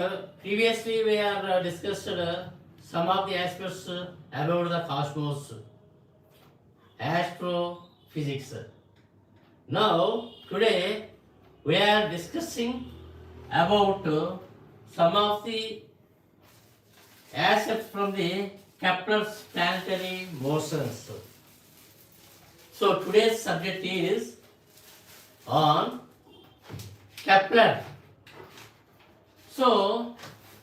Previously, we are discussed some of the aspects about the cosmos, astrophysics. Now, today we are discussing about some of the aspects from the Kepler's planetary motions. So, today's subject is on Kepler. So,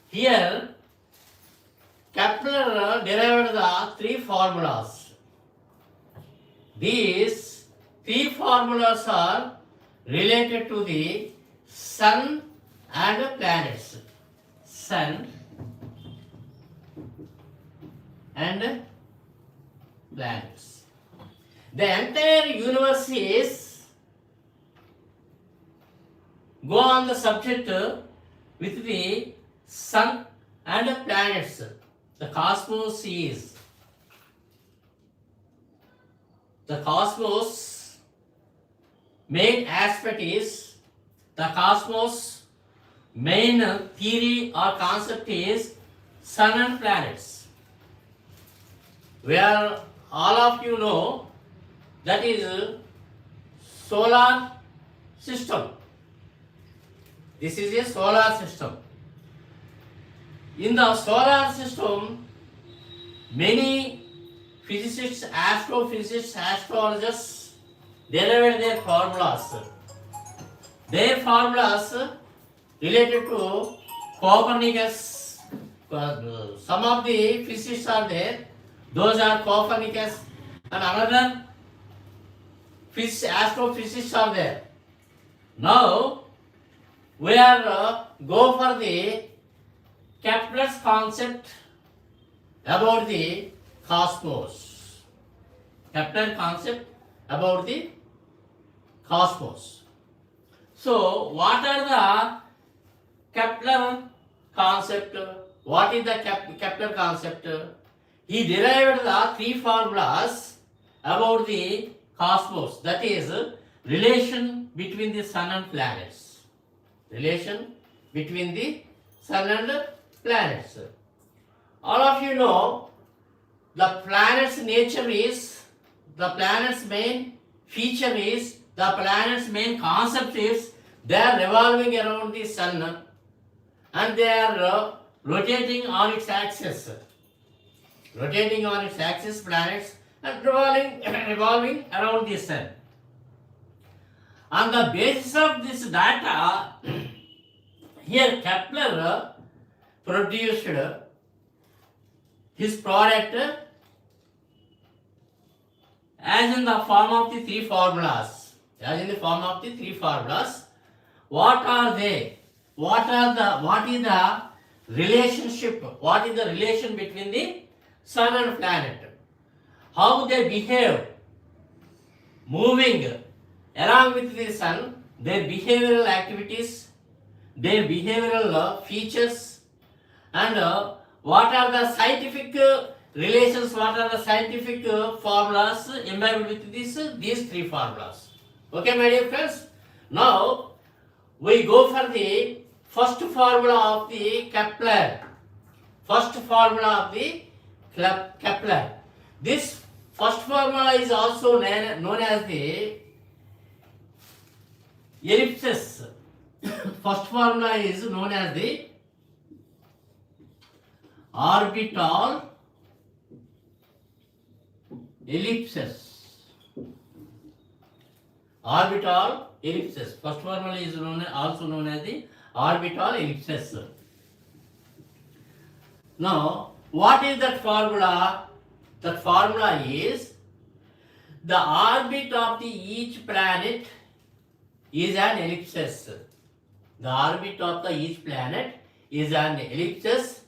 here Kepler derived the three formulas. These three formulas are related to the sun and planets. Sun and planets. The entire universe is go on the subject with the sun and planets. The cosmos is the cosmos main aspect is the cosmos main theory or concept is sun and planets. Where all of you know that is solar system. This is a solar system. In the solar system, many physicists, astrophysicists, astrologers derived their formulas. Their formulas related to Copernicus. Some of the physicists are there. Those are Copernicus and another astrophysicists are there. Now, we are go for the Kepler's concept about the cosmos. Kepler concept about the cosmos. So, what are the Kepler concept? What is the Kepler concept? He derived the three formulas about the cosmos. That is relation between the sun and planets. Relation between the sun and planets. All of you know the planet's nature is, the planet's main feature is, the planet's main concept is they are revolving around the sun and they are rotating on its axis. Rotating on its axis, planets, and revolving around the sun. On the basis of this data, here Kepler produced his product as in the form of the three formulas. As in the form of the three formulas. What are they? What is the relationship? What is the relation between the sun and planet? How they behave, moving along with the sun, their behavioral activities, their behavioral features, and what are the scientific relations, what are the scientific formulas imbibed with these three formulas. Okay, my dear friends. Now, we go for the first formula of the Kepler. First formula of the Kepler. This first formula is also known as the ellipsis. First formula is known as the orbital ellipsis. Orbital ellipsis. First formula is also known as the orbital ellipsis. Now, what is that formula? That formula is the orbit of each planet is an ellipsis. The orbit of each planet is an ellipsis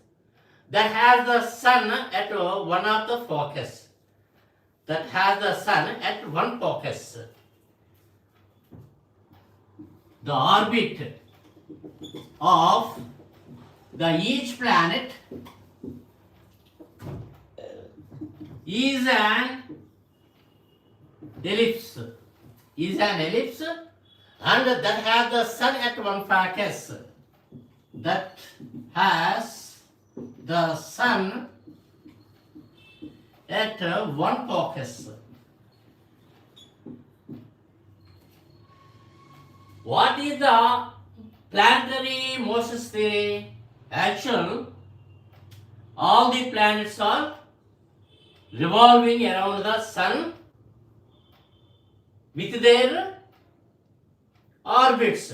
that has the sun at one of the focus. That has the sun at one focus. The orbit of each planet is an ellipse. Is an ellipse and that has the sun at one focus. that has the sun at one focus. What is the planetary motion theory? Actual, all the planets are revolving around the sun with their orbits.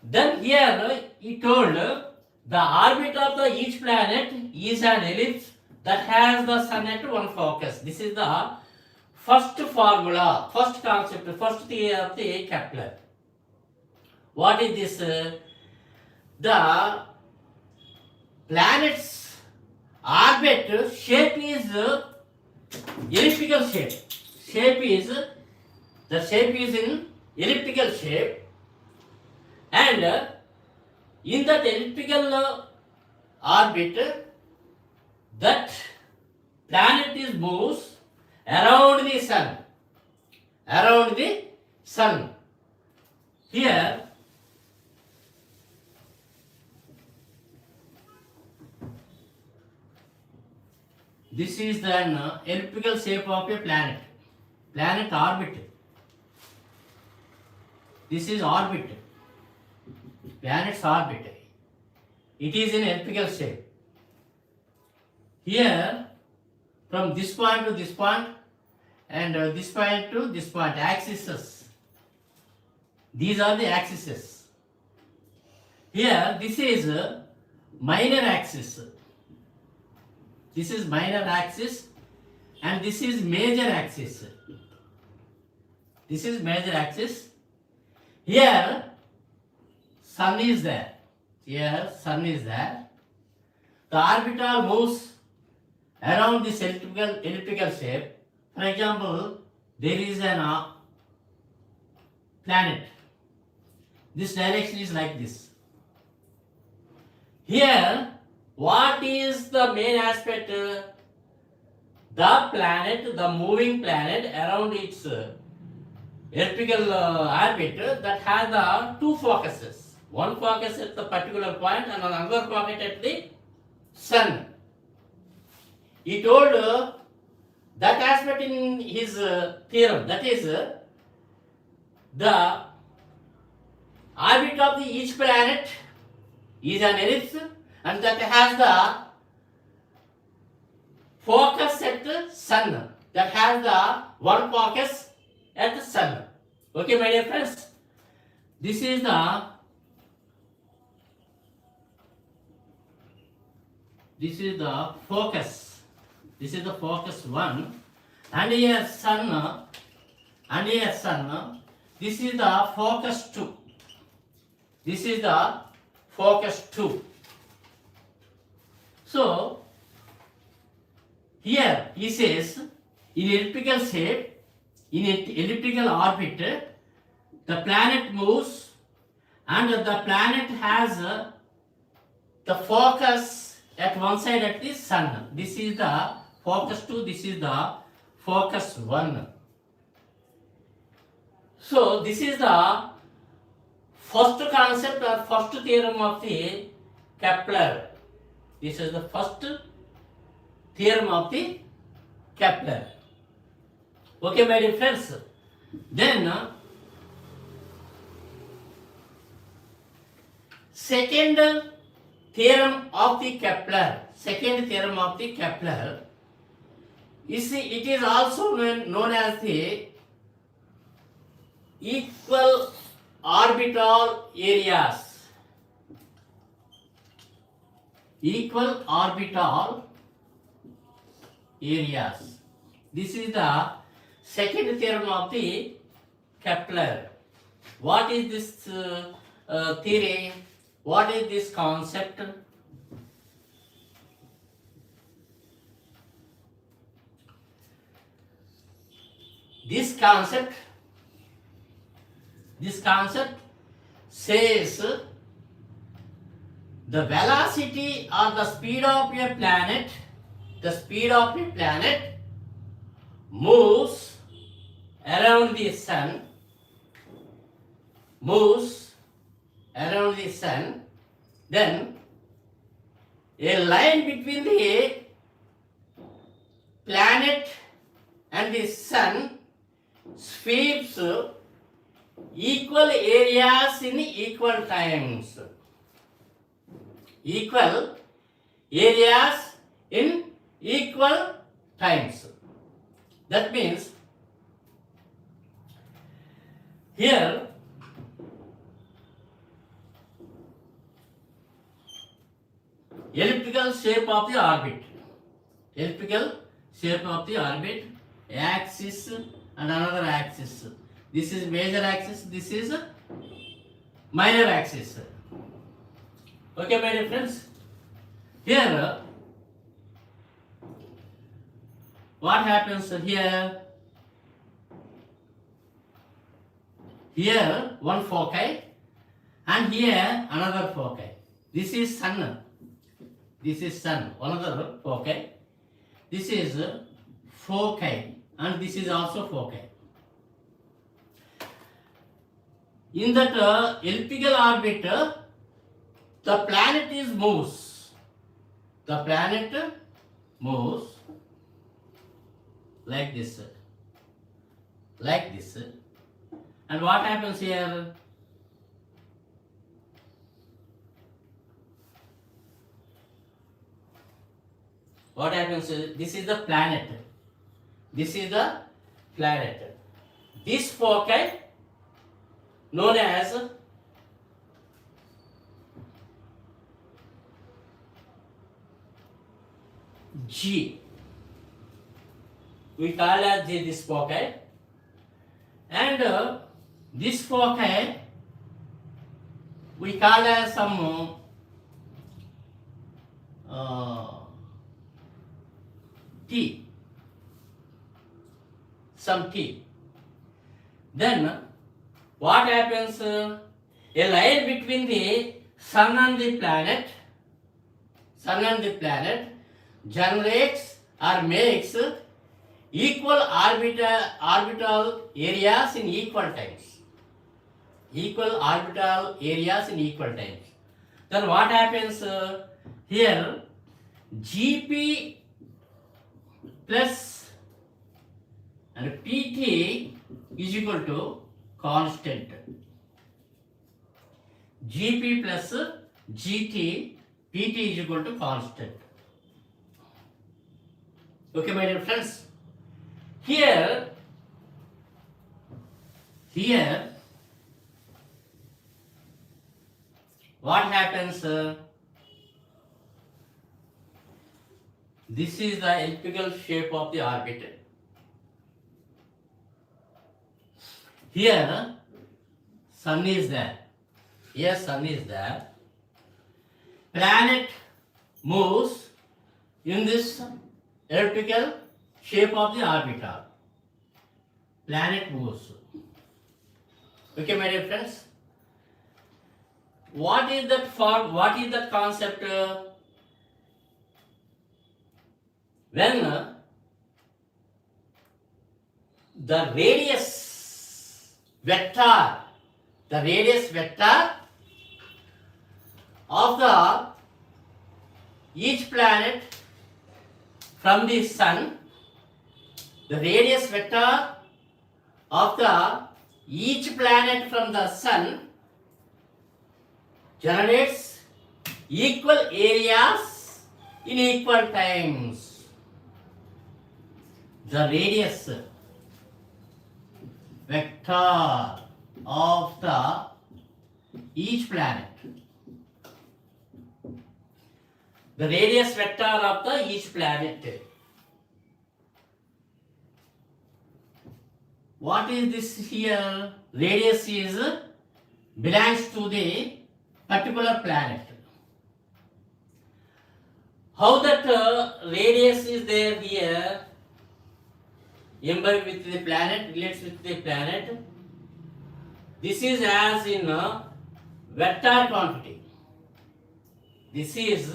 Then here he told the orbit of the each planet is an ellipse that has the sun at one focus. This is the first formula, first concept, first theory of the Kepler. What is this? The planet's orbit shape is elliptical shape. The shape is in elliptical shape, and in that elliptical orbit, that planet is moves around the sun. Here this is the elliptical shape of a planet orbit. This is orbit, planet's orbit. It is in elliptical shape. Here, from this point to this point, and this point to this point, axes. These are the axes. Here, this is minor axis. This is minor axis, and this is major axis. This is major axis. Here, sun is there. The orbital moves around this elliptical shape. For example, there is an planet. This direction is like this. Here, what is the main aspect? The planet, the moving planet around its elliptical orbit that has the two focuses. One focus at the particular point and another focus at the sun. He told that aspect in his theorem, that is the orbit of the each planet is an ellipse, and that has the focus at the sun, that has the one focus at the sun. Okay, my dear friends, this is the focus. This is the focus 1, and here sun, This is the focus 2. This is the focus 2. So here he says, in elliptical shape, in elliptical orbit, the planet moves, and the planet has the focus at one side at the sun. This is the focus 2, this is the focus 1. So this is the first concept or first theorem of the Kepler. This is the first theorem of the Kepler. Okay, my dear friends. Then second theorem of the Kepler. It is also known as the equal orbital areas. Equal orbital areas. This is the second theorem of the Kepler. What is this theory? What is this concept? This concept says the velocity or the speed of a planet, moves around the sun, around the sun, then a line between the planet and the sun sweeps equal areas in equal times. Equal areas in equal times. That means here elliptical shape of the orbit. Elliptical shape of the orbit, axis and another axis. This is major axis, this is minor axis. Okay, my dear friends. Here, what happens here? Here, one foci, and here another foci. This is sun. This is sun. Another foci. This is foci, and this is also foci. In that elliptical orbit, the planet is moves. The planet moves like this. Like this. And what happens here? What happens is, this is the planet. This is the planet. This foci known as G. We call as this foci, and this foci we call as some T. Some T. Then what happens? A line between the sun and the planet generates or makes equal orbital areas in equal times. Equal orbital areas in equal times. Then what happens here? Gp plus and pt is equal to constant. Gp plus gt, pt is equal to constant. Okay, my dear friends. Here, what happens? This is the elliptical shape of the orbit. Here, sun is there. Here, sun is there. Planet moves in this elliptical shape of the orbital. Planet moves. Okay, my dear friends. What is that form? What is that concept? When the radius vector of the each planet from the sun, the radius vector of the each planet from the sun generates equal areas in equal times. The radius vector of the each planet. The radius vector of the each planet. What is this here? Radius is belongs to the particular planet. How that radius is there here? Imbibed with the planet, relates with the planet. This is as in vector quantity. This is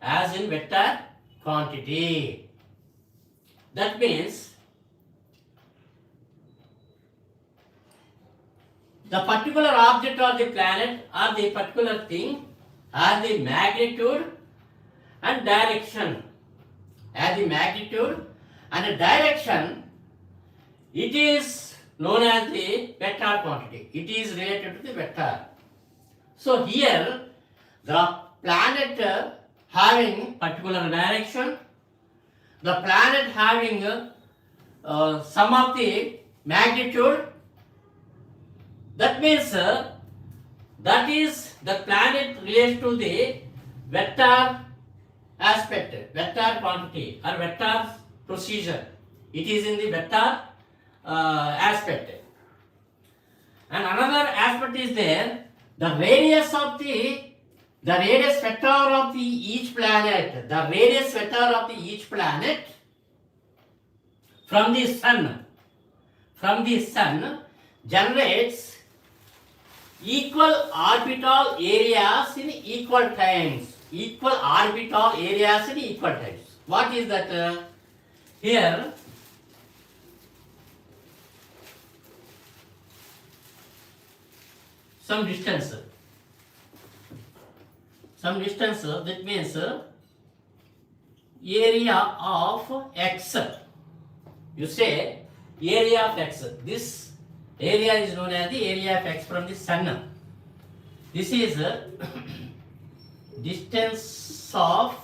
as in vector quantity. That means the particular object or the planet or the particular thing has the magnitude and direction. As the magnitude and direction, it is known as the vector quantity. It is related to the vector. So here the planet having particular direction, the planet having some of the magnitude, that means that is the planet relates to the vector aspect, vector quantity or vector procedure. It is in the vector aspect. And another aspect is there, the radius vector of the each planet, the radius vector of the each planet from the sun generates equal orbital areas in equal times. Equal orbital areas in equal times. What is that? Here some distance, that means area of x. You say area of x. This area is known as the area of x from the sun. This is distance of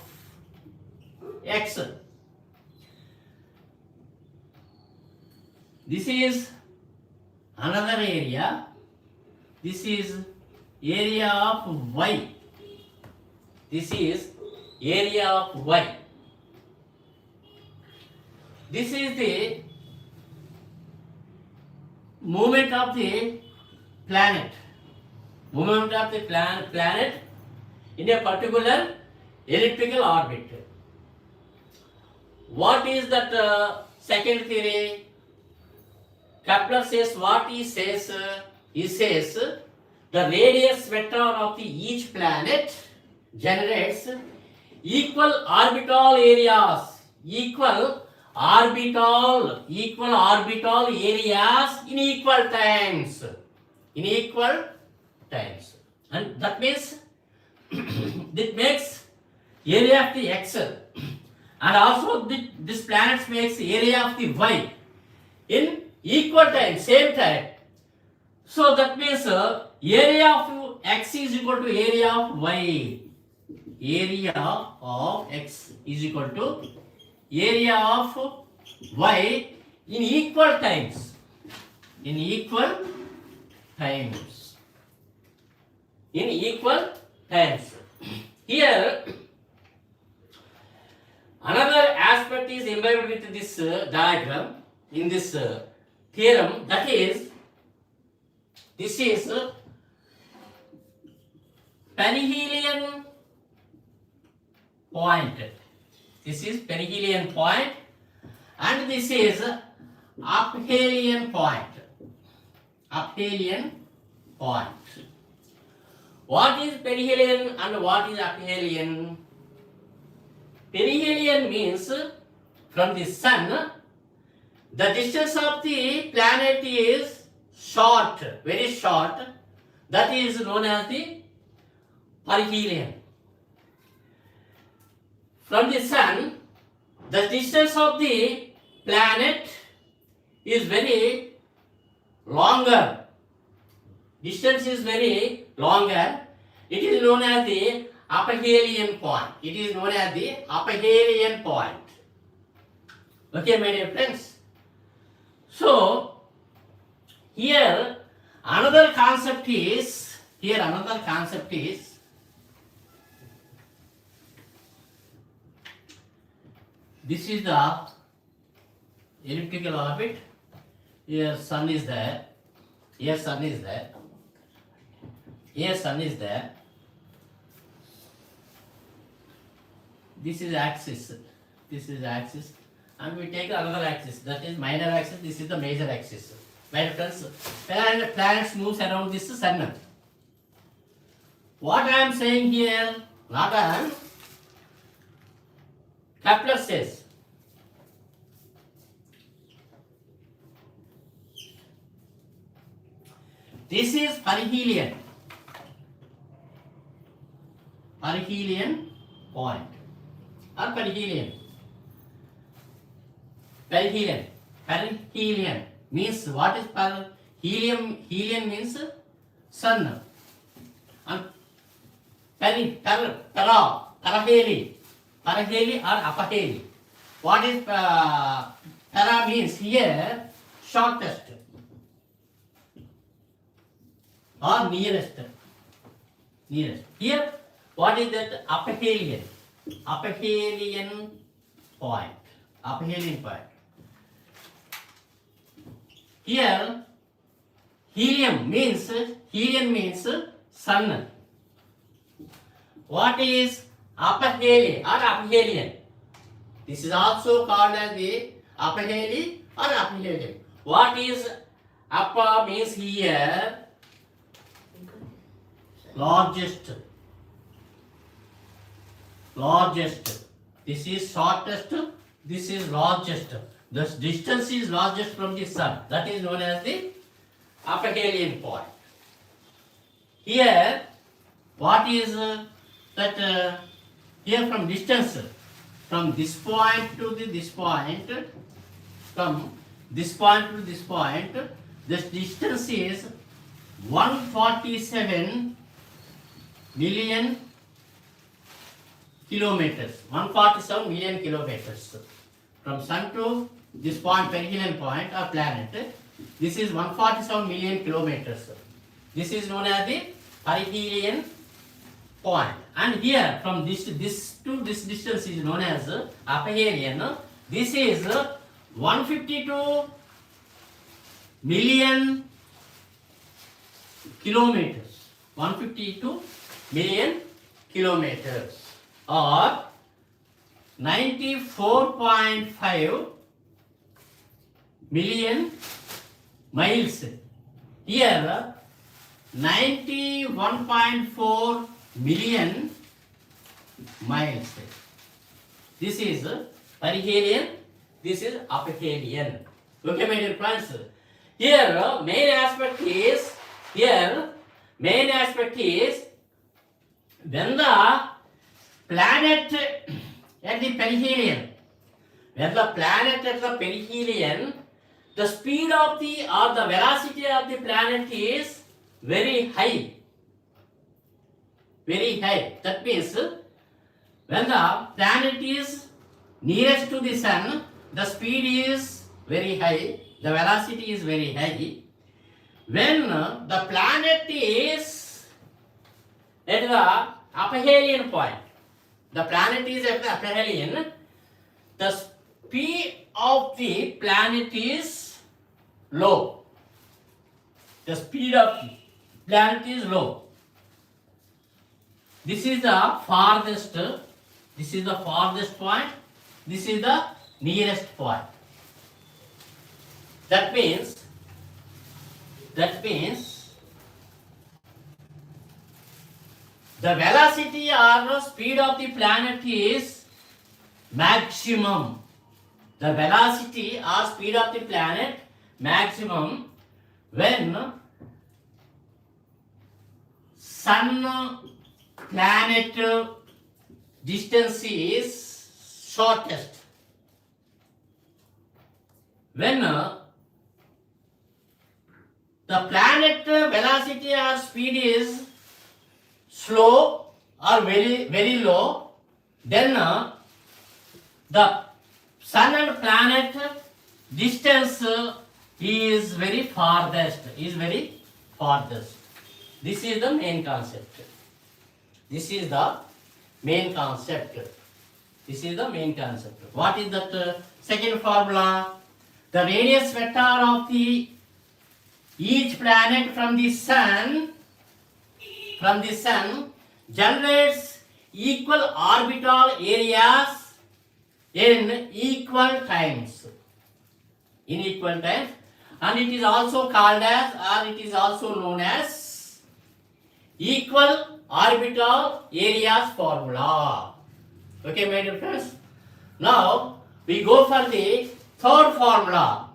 x. This is another area. This is area of y. This is area of y. This is the movement of the planet. Movement of the planet in a particular elliptical orbit. What is that second theory? Kepler says what he says? He says the radius vector of the each planet generates equal orbital areas. Equal orbital areas in equal times. And that means it makes area of the x, and also this planet makes area of the y in equal time, same time. So that means area of x is equal to area of y. Area of x is equal to area of y in equal times. In equal times. Here, another aspect is embedded with this diagram, in this theorem, that is, this is perihelion point. This is perihelion point, and this is aphelion point. What is perihelion and what is aphelion? Perihelion means from the sun, the distance of the planet is short, very short. That is known as the perihelion. From the sun, the distance of the planet is very longer. Distance is very longer. It is known as the aphelion point. Okay, my dear friends. So, here another concept is, this is the elliptical orbit. Here sun is there. Here sun is there. This is axis. And we take another axis, that is minor axis. This is the major axis. My friends, planets moves around this sun. What I am saying here, not I am. Kepler says, This is perihelion. Perihelion point or perihelion. Perihelion. Perihelion means what is helium? Helium means sun. And paraheli or apaheli. What is para means here shortest or nearest. Nearest. Here what is that? Aphelion. Aphelion point. Aphelion point. Here helium means sun. What is aphelion or aphelion? This is also called as the aphelion or aphelion. What is apa means here largest. Largest. This is shortest. This is largest. The distance is largest from the sun. That is known as the aphelion point. Here, what is that? Here from distance, from this point to this point, from this point to this point, this distance is 147 million kilometers. 147 million kilometers. From sun to this point, perihelion point or planet, this is 147 million kilometers. This is known as the perihelion point. And here from this to this distance is known as aphelion. This is 152 million kilometers. 152 million kilometers or 94.5 million miles. Here 91.4 million miles. This is perihelion, this is aphelion. Okay, my dear friends. Here main aspect is when the planet at the perihelion, the speed of the or the velocity of the planet is very high. Very high. That means when the planet is nearest to the sun, the speed is very high, the velocity is very high. When the planet is at the aphelion point, the planet is at the aphelion, the speed of the planet is low. The speed of the planet is low. This is the farthest point, this is the nearest point. That means the velocity or speed of the planet is maximum. The velocity or speed of the planet maximum when sun planet distance is shortest. When the planet velocity or speed is slow or very low, then the sun and planet distance is very farthest. This is the main concept. This is the main concept. What is that second formula? The radius vector of the each planet from the sun generates equal orbital areas in equal times. And it is also called as, or it is also known as equal orbital areas formula. Okay, my dear friends. Now we go for the third formula.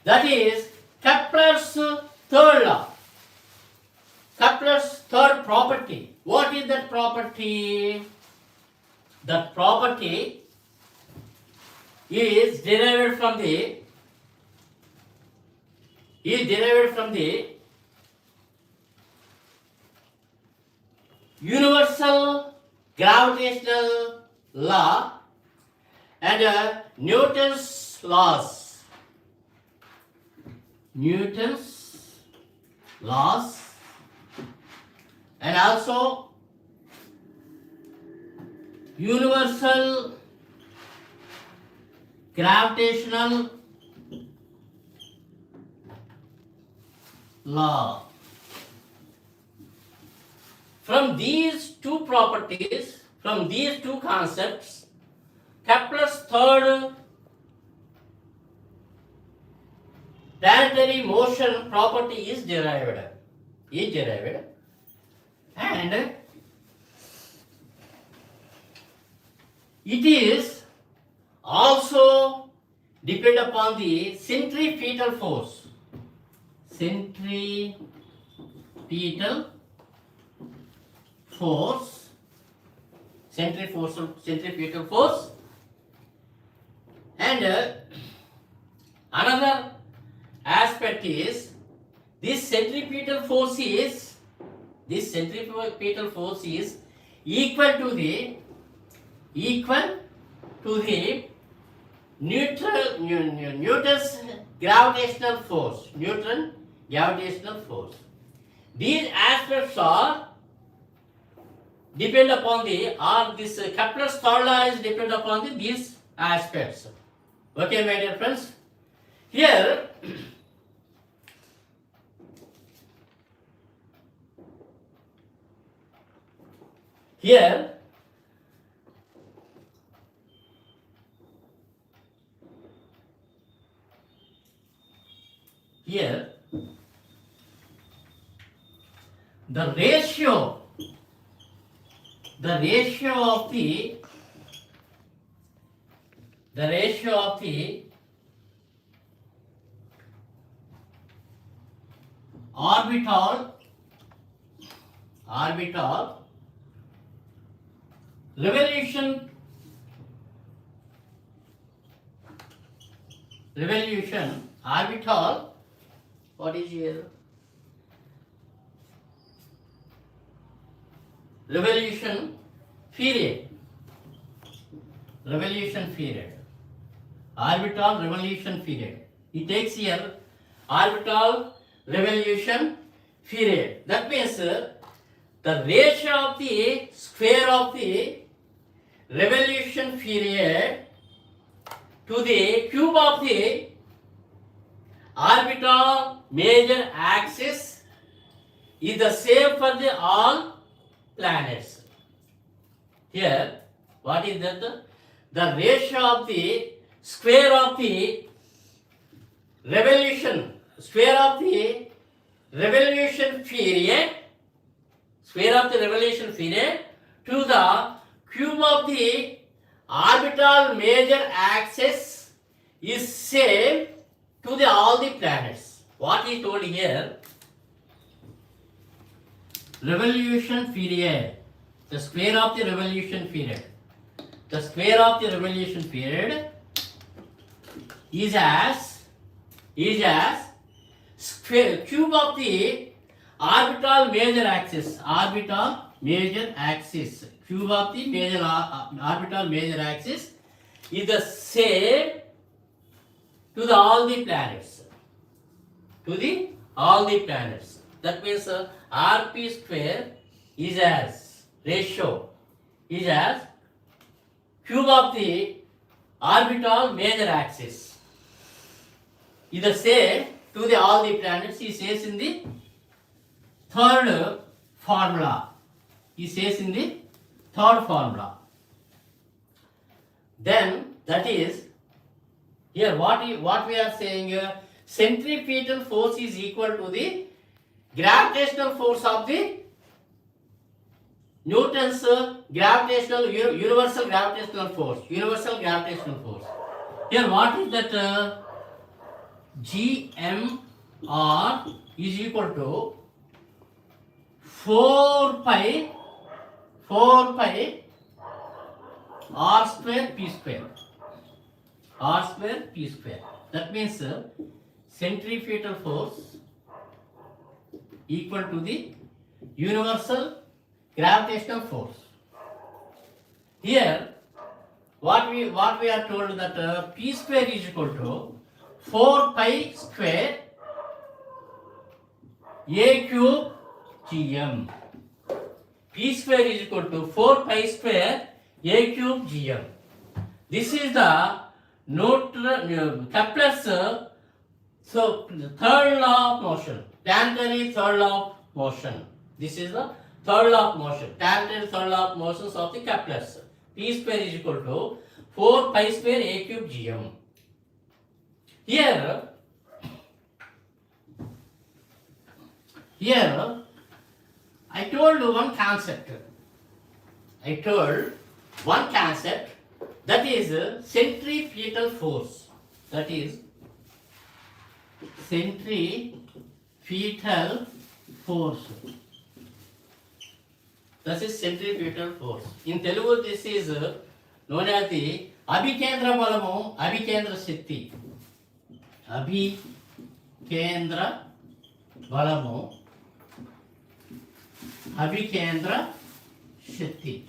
That is Kepler's third law. Kepler's third property. What is that property? That property is derived from the universal gravitational law and Newton's laws. Newton's laws and also universal gravitational law. From these two properties, from these two concepts, Kepler's third planetary motion property is derived. And it is also depend upon the centripetal force. Centripetal force. And another aspect is this centripetal force is equal to the Newton's gravitational force. These aspects are depend upon this Kepler's third law is depend upon these aspects. Okay, my dear friends. Here the ratio of the orbital revolution orbital, what is here? Revolution period. Orbital revolution period. It takes here orbital revolution period. That means the ratio of the square of the revolution period to the cube of the orbital major axis is the same for the all planets. Here, what is that? The ratio of the square of the revolution period to the cube of the orbital major axis is same to all the planets. What is told here? Revolution period. The square of the revolution period. The square of the revolution period is as square cube of the orbital major axis. Cube of the orbital major axis is the same to all the planets. That means Rp square is as ratio is as cube of the orbital major axis is the same to all the planets. He says in the third formula. Then that is here what we are saying here, centripetal force is equal to the gravitational force of the Newton's universal gravitational force. Here what is that? GMR is equal to 4 pi R square P square. R square P square. That means centrifugal force equal to the universal gravitational force. Here, what we are told that P square is equal to 4 pi square A cube GM. P square is equal to 4 pi square A cube GM. This is the Kepler's third law of motion, planetary third law of motion. This is the third law of motion, planetary third law of motions of the Kepler's. P square is equal to 4 pi square A cube GM. Here, I told one concept. That is centrifugal force. That is centrifugal force. That is centrifugal force. In Telugu, this is known as the Abhikendra Balamu, Abhikendra Shakti. Abhikendra Balamu, Abhikendra Shakti.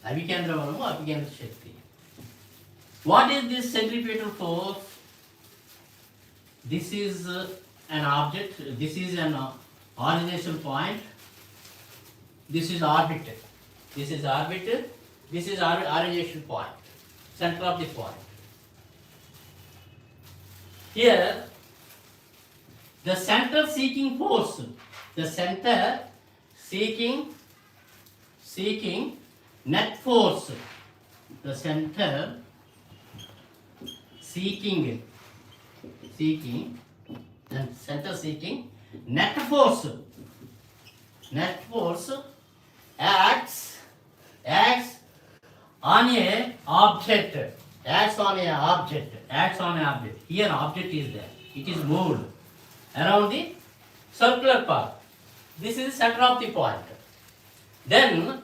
Abhikendra Balamu, Abhikendra Shakti. What is this centrifugal force? This is an object, this is an origination point, this is orbit, this is origination point, center of the point. Here, the center seeking force, the center seeking net force, the center seeking net force acts on a object. Here object is there. It is moved around the circular path. This is the center of the point. Then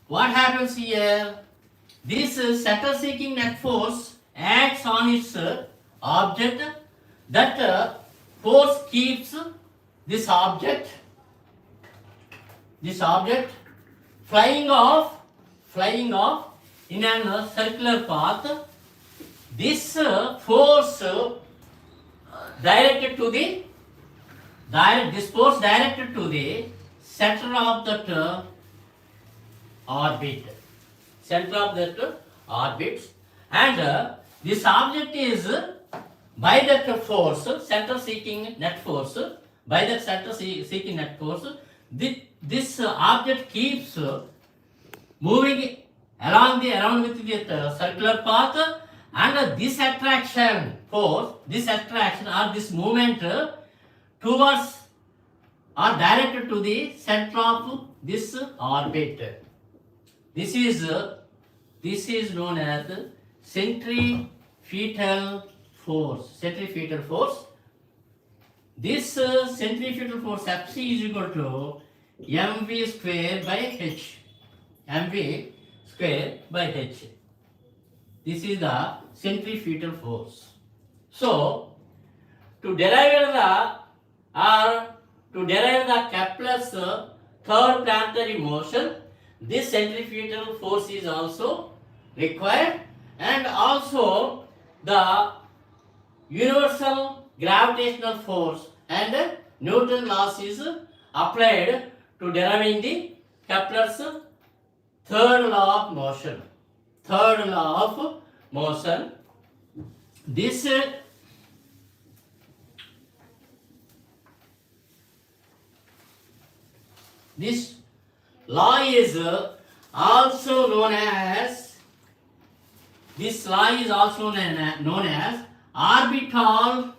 what happens here? This center seeking net force acts on its object. That force keeps this object flying off in a circular path. This force directed to the center of that orbit. And this object is by that force, center seeking net force, this object keeps moving around with the circular path, and this attraction force, this movement towards or directed to the center of this orbit. This is known as centrifugal force. This centrifugal force Fc is equal to mv square by h. This is the centrifugal force. So, to derive the Kepler's third planetary motion, this centrifugal force is also required, and also the universal gravitational force and Newton's laws is applied to deriving the Kepler's third law of motion. This law is also known as orbital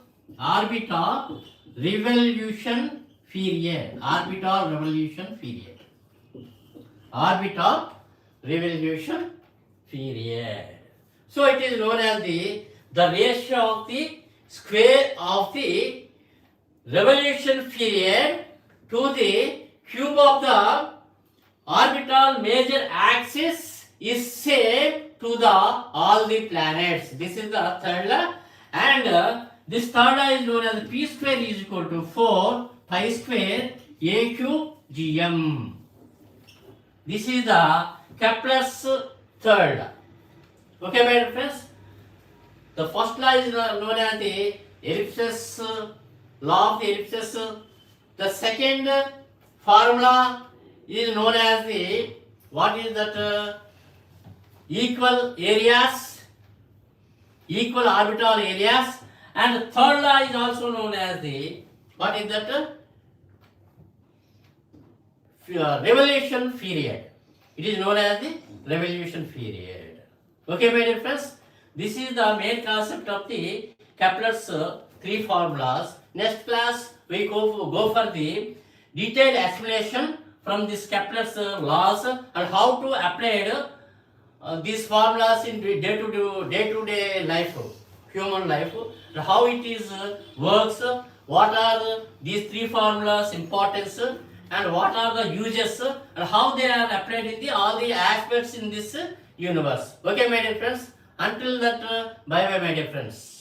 revolution period. So it is known as the ratio of the square of the revolution period to the cube of the orbital major axis is same to the all the planets. This is the third law, and this third law is known as p square is equal to 4 pi square a cube gm. This is the Kepler's third law. Okay, my dear friends. The first law is known as the ellipsis law of the ellipsis. The second formula is known as the what is that equal areas, equal orbital areas, and the third law is also known as the what is that revolution period. It is known as the revolution period. Okay, my dear friends, this is the main concept of the Kepler's three formulas. Next class we go for the detailed explanation from this Kepler's laws and how to apply these formulas in day-to-day life, human life, and how it is works, what are these three formulas importance, and what are the uses, and how they are applied in all the aspects in this universe. Okay, my dear friends. Until that, bye bye, my dear friends.